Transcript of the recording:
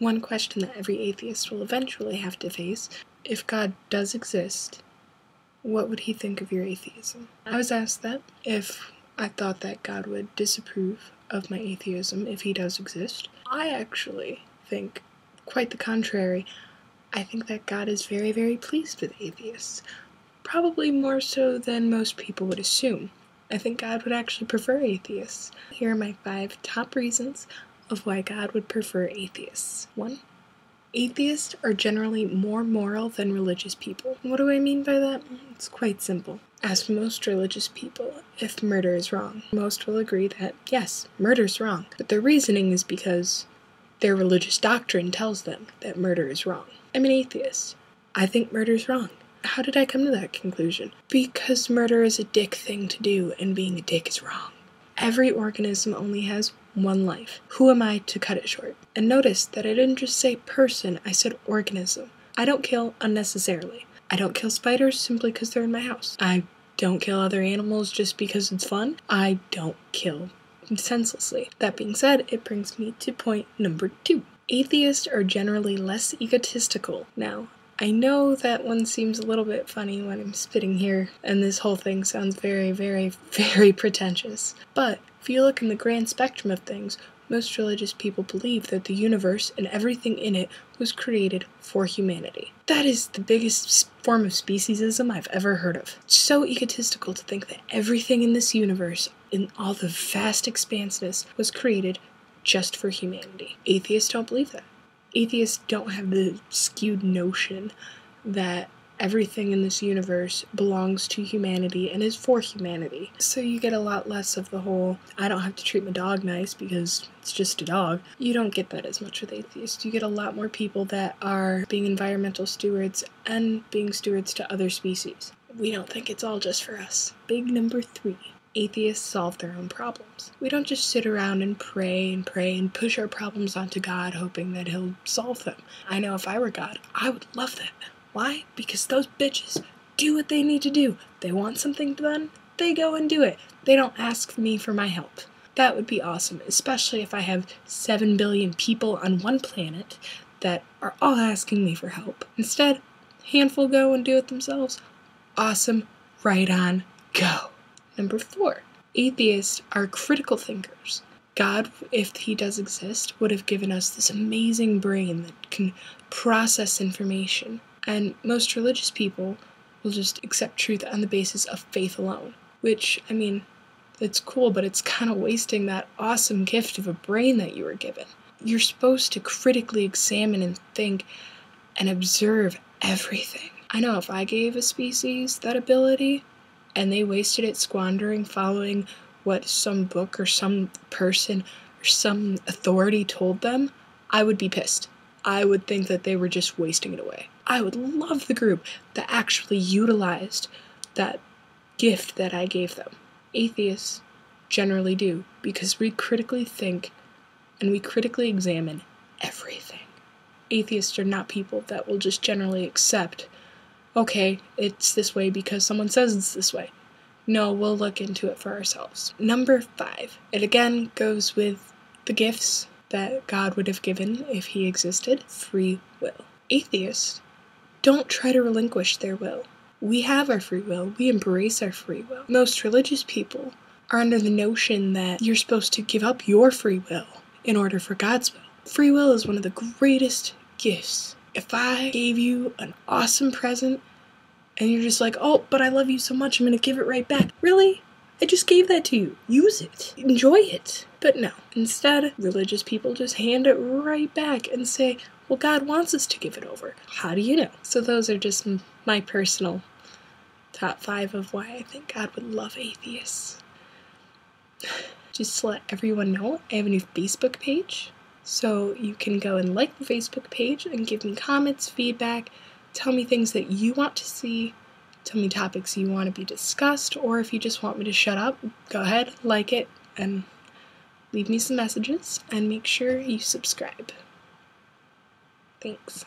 One question that every atheist will eventually have to face: if God does exist, what would he think of your atheism? I was asked that if I thought that God would disapprove of my atheism if he does exist. I actually think quite the contrary. I think that God is very, very pleased with atheists. Probably more so than most people would assume. I think God would actually prefer atheists. Here are my 5 top reasons of why God would prefer atheists. 1. Atheists are generally more moral than religious people. What do I mean by that? It's quite simple. Ask most religious people if murder is wrong. Most will agree that, yes, murder's wrong. But their reasoning is because their religious doctrine tells them that murder is wrong. I'm an atheist. I think murder's wrong. How did I come to that conclusion? Because murder is a dick thing to do, and being a dick is wrong. Every organism only has one life. Who am I to cut it short? And notice that I didn't just say person, I said organism. I don't kill unnecessarily. I don't kill spiders simply because they're in my house. I don't kill other animals just because it's fun. I don't kill senselessly. That being said, it brings me to point number 2. Atheists are generally less egotistical. Now, I know that one seems a little bit funny when I'm spitting here, and this whole thing sounds very, very, very pretentious. But if you look in the grand spectrum of things, most religious people believe that the universe and everything in it was created for humanity. That is the biggest form of speciesism I've ever heard of. It's so egotistical to think that everything in this universe, in all the vast expanseness, was created just for humanity. Atheists don't believe that. Atheists don't have the skewed notion that everything in this universe belongs to humanity and is for humanity. So you get a lot less of the whole, I don't have to treat my dog nice because it's just a dog. You don't get that as much with atheists. You get a lot more people that are being environmental stewards and being stewards to other species. We don't think it's all just for us. Big number 3. Atheists solve their own problems. We don't just sit around and pray and push our problems onto God hoping that he'll solve them. I know if I were God, I would love that. Why? Because those bitches do what they need to do. They want something done, they go and do it. They don't ask me for my help. That would be awesome, especially if I have 7 billion people on one planet that are all asking me for help. Instead, a handful go and do it themselves. Awesome. Right on. Go. Number 4. Atheists are critical thinkers. God, if he does exist, would have given us this amazing brain that can process information. And most religious people will just accept truth on the basis of faith alone. Which, I mean, it's cool, but it's kind of wasting that awesome gift of a brain that you were given. You're supposed to critically examine and think and observe everything. I know if I gave a species that ability, and they wasted it squandering following what some book or some person or some authority told them, I would be pissed. I would think that they were just wasting it away. I would love the group that actually utilized that gift that I gave them. Atheists generally do, because we critically think and we critically examine everything. Atheists are not people that will just generally accept, okay, it's this way because someone says it's this way. No, we'll look into it for ourselves. Number 5. It again goes with the gifts that God would have given if he existed. Free will. Atheists don't try to relinquish their will. We have our free will. We embrace our free will. Most religious people are under the notion that you're supposed to give up your free will in order for God's will. Free will is one of the greatest gifts. If I gave you an awesome present and you're just like, oh, but I love you so much, I'm going to give it right back. Really? I just gave that to you. Use it. Enjoy it. But no. Instead, religious people just hand it right back and say, well, God wants us to give it over. How do you know? So those are just my personal top 5 of why I think God would love atheists. Just to let everyone know, I have a new Facebook page. So you can go and like the Facebook page and give me comments, feedback, tell me things that you want to see, tell me topics you want to be discussed, or if you just want me to shut up, go ahead, like it, and leave me some messages, and make sure you subscribe. Thanks.